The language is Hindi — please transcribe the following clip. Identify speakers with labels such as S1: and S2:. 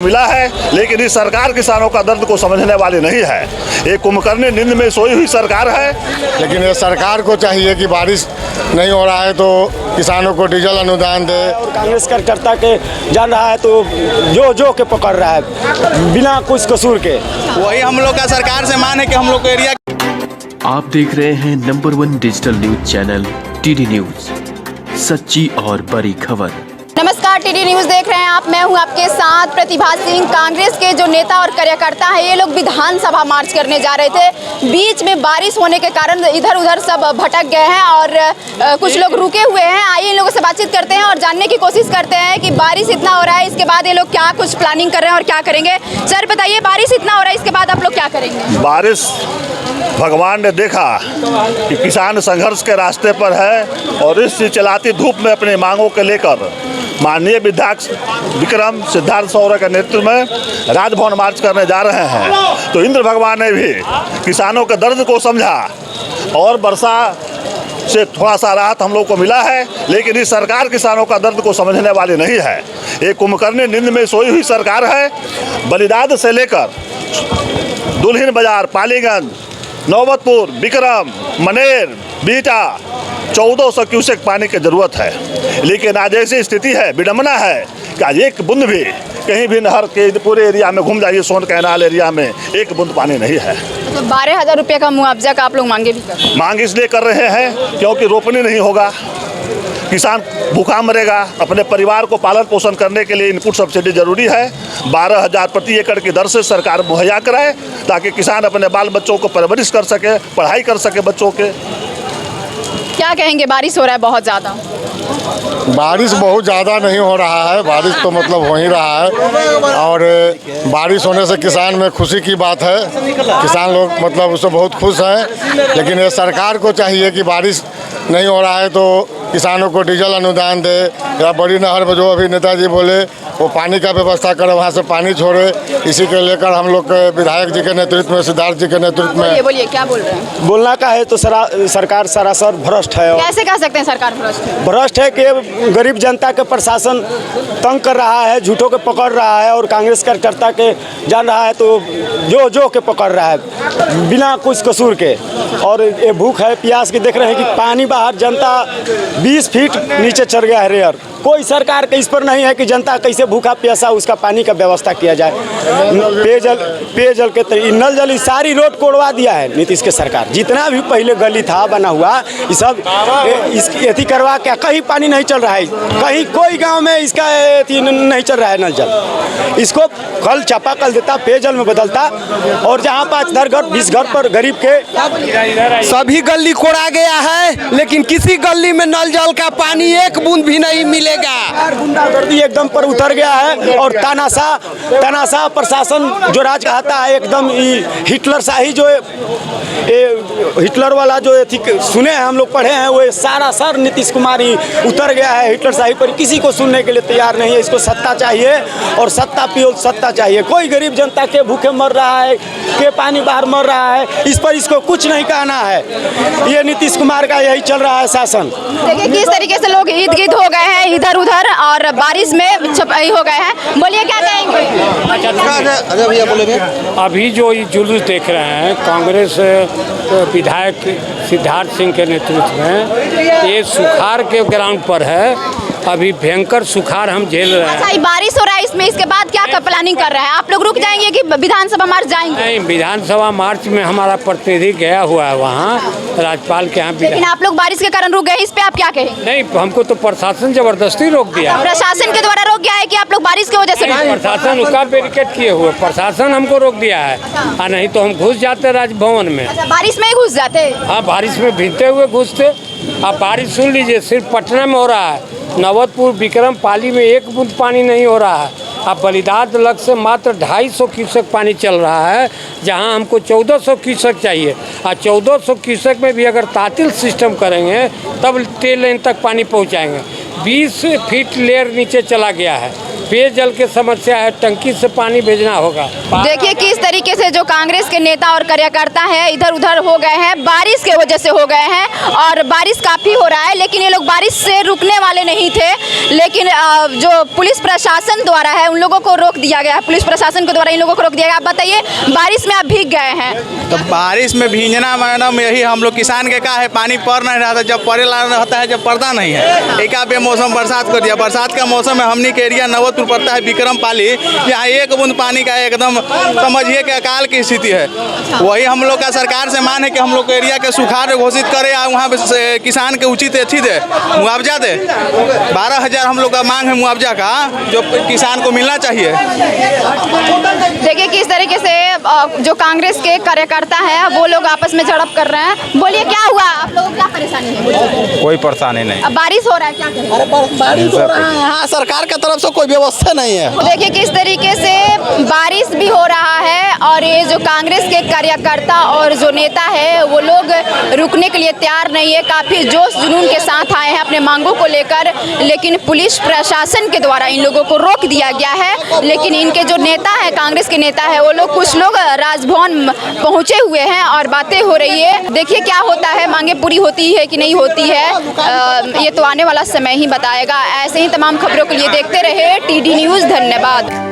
S1: मिला है, लेकिन इस सरकार किसानों का दर्द को समझने वाली नहीं है। ये कुंभकर्णी नींद में सोई हुई सरकार है।
S2: लेकिन ये सरकार को चाहिए कि बारिश नहीं हो रहा है तो किसानों को डीजल अनुदान दे।
S3: और कांग्रेस कार्यकर्ता के जान रहा है तो जो के पकड़ रहा है बिना कुछ कसूर के।
S4: वही हम लोग का सरकार से मान है कि हम लोग को एरिया।
S5: आप देख रहे हैं number 1 digital news channel TD news, सच्ची और बड़ी खबर।
S6: नमस्कार, टीडी न्यूज देख रहे हैं आप। मैं हूं आपके साथ प्रतिभा सिंह। कांग्रेस के जो नेता और कार्यकर्ता हैं ये लोग विधानसभा मार्च करने जा रहे थे। बीच में बारिश होने के कारण इधर उधर सब भटक गए हैं और कुछ लोग रुके हुए हैं। आइए इन लोगों से बातचीत करते हैं और जानने की कोशिश करते हैं कि बारिश इतना हो रहा है, इसके बाद ये लोग क्या कुछ प्लानिंग कर रहे हैं और क्या करेंगे। सर बताइए, बारिश इतना हो रहा है, इसके बाद आप लोग क्या करेंगे?
S1: बारिश भगवान ने देखा कि किसान संघर्ष के रास्ते पर है और इस चलाती धूप में अपनी मांगों को लेकर माननीय विधायक विक्रम सिद्धार्थ सौरभ के नेतृत्व में राजभवन मार्च करने जा रहे हैं। तो इंद्र भगवान ने भी किसानों के दर्द को समझा और वर्षा से थोड़ा सा राहत हम लोग को मिला है, लेकिन इस सरकार किसानों का दर्द को समझने वाली नहीं है। ये कुंभकर्णी नींद में सोई हुई सरकार है। बलिदाद से लेकर दुल्हिन बाजार, पालीगंज, नौबतपुर, विक्रम, मनेर, बीटा 1400 क्यूसेक पानी की ज़रूरत है, लेकिन आज ऐसी स्थिति है, विडम्बना है कि आज एक बूंद भी कहीं भी नहर के पूरे एरिया में घूम जाइए, सोन कैनाल एरिया में एक बूंद पानी नहीं है।
S6: तो 12,000 रुपये का मुआवजा का आप लोग मांगे भी कर?
S1: मांग इसलिए कर रहे हैं क्योंकि रोपनी नहीं होगा, किसान भूखा मरेगा। अपने परिवार को पालन पोषण करने के लिए इनपुट सब्सिडी जरूरी है। 12,000 प्रति एकड़ की दर से सरकार मुहैया कराए ताकि किसान अपने बाल बच्चों को परवरिश कर सके, पढ़ाई कर सके बच्चों के।
S6: क्या कहेंगे, बारिश हो रहा है बहुत ज़्यादा?
S2: बारिश बहुत ज़्यादा नहीं हो रहा है, बारिश तो मतलब हो ही रहा है और बारिश होने से किसान में खुशी की बात है। किसान लोग मतलब उससे बहुत खुश हैं, लेकिन ये सरकार को चाहिए कि बारिश नहीं हो रहा है तो किसानों को डीजल अनुदान दे या बड़ी नहर में जो अभी नेताजी बोले वो पानी का व्यवस्था करे, वहाँ से पानी छोड़े। इसी के लेकर हम लोग के विधायक जी के नेतृत्व में, सिद्धार्थ जी के नेतृत्व में।
S6: बोलिए क्या बोल रहे हैं?
S3: बोलना का है तो सरकार सरासर भ्रष्ट है।
S6: कैसे कह सकते हैं सरकार भ्रष्ट है?
S3: भ्रष्ट है कि गरीब जनता के प्रशासन तंग कर रहा है, झूठों के पकड़ रहा है और कांग्रेस कार्यकर्ता के जान रहा है तो जो के पकड़ रहा है बिना कुछ कसूर के। और ये भूख है, प्यास की देख रहे हैं कि पानी बाहर, जनता 20 फीट नीचे चढ़ गया है रेयर। कोई सरकार के इस पर नहीं है कि जनता कैसे भूखा प्यासा उसका पानी का व्यवस्था किया जाए। पेयजल के नल जल सारी रोड कोड़वा दिया है नीतीश के सरकार। जितना भी पहले गली था बना हुआ ये सब इसकी करवा क्या, कहीं पानी नहीं चल रहा है, कहीं कोई गांव में इसका नहीं चल रहा है नल जल। इसको कल चापाकल देता, पेयजल में बदलता और जहाँ 5 घर 20 घर पर गरीब के
S4: सभी गली कोड़ा गया है, लेकिन किसी गली में नल जल का पानी एक बूंद भी नहीं मिलेगा।
S3: गुंडागर्दी एकदम पर उतर गया है और तानाशाह प्रशासन जो राज कहता है एकदम हिटलर शाही, जो हिटलर वाला जो सुने हैं हम लोग, पढ़े हैं, वो सारा सर नीतीश कुमार ही उतर गया है हिटलर शाही पर। किसी को सुनने के लिए तैयार नहीं है। इसको सत्ता चाहिए और सत्ता पियो, सत्ता चाहिए। कोई गरीब जनता के भूखे मर रहा है, के पानी बाहर मर रहा है, इस पर इसको कुछ नहीं कहना है। ये नीतीश कुमार का यही चल रहा है शासन।
S6: देखिए किस तरीके से लोग ईद गिद हो गए हैं इधर उधर और बारिश में छपाई हो गए हैं। बोलिए क्या कहेंगे?
S7: अभी जो ये जुलूस देख रहे हैं कांग्रेस विधायक सिद्धार्थ सिंह के नेतृत्व में, ये सुखाड़ के ग्राउंड पर है। अभी भयंकर सुखाड़ हम झेल रहे हैं।
S6: अच्छा, ये बारिश हो रहा है, इसमें इसके बाद क्या प्लानिंग कर रहे हैं? आप लोग रुक जाएंगे कि विधानसभा मार्च जाएंगे?
S7: नहीं, विधानसभा मार्च में हमारा प्रतिनिधि गया हुआ है वहाँ राज्यपाल के यहाँ।
S6: लेकिन आप लोग बारिश के कारण रुक गए, इस पे आप क्या कहेंगे?
S7: नहीं, हमको तो प्रशासन जबरदस्ती रोक दिया।
S6: प्रशासन के द्वारा रोक गया है कि आप लोग बारिश की वजह से?
S7: प्रशासन उसका बैरिकेड किए हुए, प्रशासन हमको रोक दिया है। नहीं तो हम घुस जाते राजभवन में।
S6: बारिश में ही घुस जाते?
S7: हाँ, बारिश में भीगते हुए घुसते। आप बारिश सुन लीजिए, सिर्फ पटना में हो रहा है, नौबतपुर, विक्रम, पाली में एक बूंद पानी नहीं हो रहा है। अब बलिदाद लग से मात्र 250 क्यूसेक पानी चल रहा है, जहां हमको 1400 क्यूसेक चाहिए। और 1400 क्यूसेक में भी अगर तातील सिस्टम करेंगे तब 3 लेन तक पानी पहुंचाएंगे। 20 फीट लेयर नीचे चला गया है। पेयजल की समस्या है, टंकी से पानी भेजना होगा।
S6: देखिए किस तरीके से जो कांग्रेस के नेता और कार्यकर्ता हैं इधर उधर हो गए हैं, बारिश के वजह से हो गए हैं और बारिश काफ़ी हो रहा है, लेकिन ये लोग बारिश से रुकने वाले नहीं थे। लेकिन जो पुलिस प्रशासन द्वारा है उन लोगों को रोक दिया गया है, पुलिस प्रशासन के द्वारा इन लोगों को रोक दिया गया। आप बताइए, बारिश में आप भीग गए हैं
S8: तो बारिश में भींजना मैडम यही हम लोग किसान के का है, पानी पड़ नहीं रहा था, जब पड़ेला रहता है जब पड़ता नहीं है। एक बेमौसम बरसात कर दिया, बरसात का मौसम है, हमनी के एरिया नवतपुर पड़ता है विक्रम पाली, यहाँ एक बूंद पानी का एकदम समझिए कि अकाल की स्थिति है। वही हम लोग का सरकार से मांग है कि हम लोग को एरिया के सुखाड़ घोषित करे और वहाँ पे किसान के उचित अथी दे, मुआवजा दे। 12,000 हम लोग का मांग है मुआवजा का, जो किसान को मिलना चाहिए।
S6: देखिए किस तरीके से जो कांग्रेस के कार्यकर्ता हैं वो लोग आपस में झड़प कर रहे हैं। बोलिए क्या हुआ, आप लोगों को क्या परेशानी है?
S8: कोई परेशानी नहीं,
S6: अब बारिश हो रहा है, क्या करें?
S8: बारिश हो रहा है, हाँ सरकार की तरफ से कोई व्यवस्था नहीं है।
S6: देखिए किस तरीके से बारिश भी हो रहा है और ये जो कांग्रेस के कार्यकर्ता और जो नेता है वो लोग रुकने के लिए तैयार नहीं है, काफ़ी जोश जुनून के साथ आए हैं अपने मांगों को लेकर, लेकिन पुलिस प्रशासन के द्वारा इन लोगों को रोक दिया गया है। लेकिन इनके जो नेता है, कांग्रेस के नेता है, वो लोग कुछ लोग राजभवन पहुंचे हुए हैं और बातें हो रही है। देखिए क्या होता है, मांगे पूरी होती है कि नहीं होती है, ये तो आने वाला समय ही बताएगा। ऐसे ही तमाम खबरों के लिए देखते रहे TD न्यूज़। धन्यवाद।